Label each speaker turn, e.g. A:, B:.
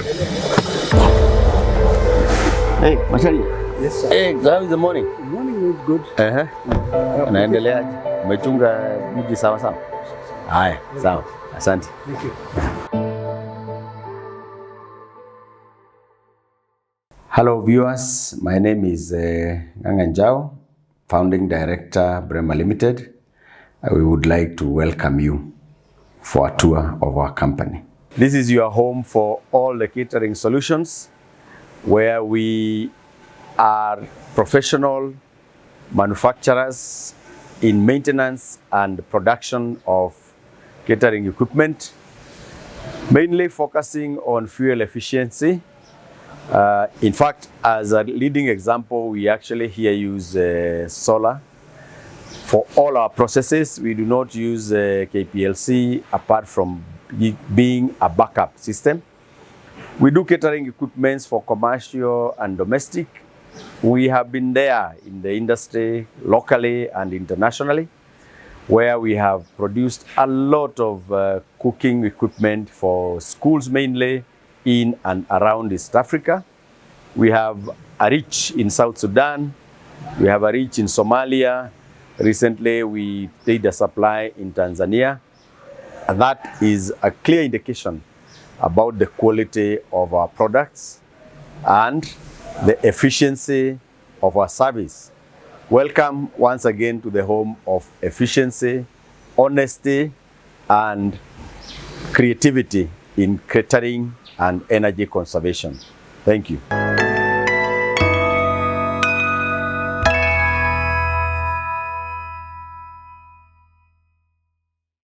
A: Hey, Mashari.
B: Yes, sir.
A: Hey, how is the morning?
B: The morning is good.
A: Unaendeleaje? Umechunga mji sawa sawa? Haya, sawa. Asante.
B: Thank you.
A: Hello viewers, my name is Ngangan Jao, founding director Bremar Limited. We would like to welcome you for a tour of our company. This is your home for all the catering solutions, where we are professional manufacturers in maintenance and production of catering equipment, mainly focusing on fuel efficiency. In fact, as a leading example, we actually here use solar for all our processes. We do not use KPLC apart from being a backup system. We do catering equipments for commercial and domestic. We have been there in the industry locally and internationally, where we have produced a lot of cooking equipment for schools mainly in and around East Africa. We have a reach in South Sudan. We have a reach in Somalia. Recently, we did a supply in Tanzania. And that is a clear indication about the quality of our products and the efficiency of our service. Welcome once again to the home of efficiency, honesty, and creativity in catering and energy conservation. Thank you.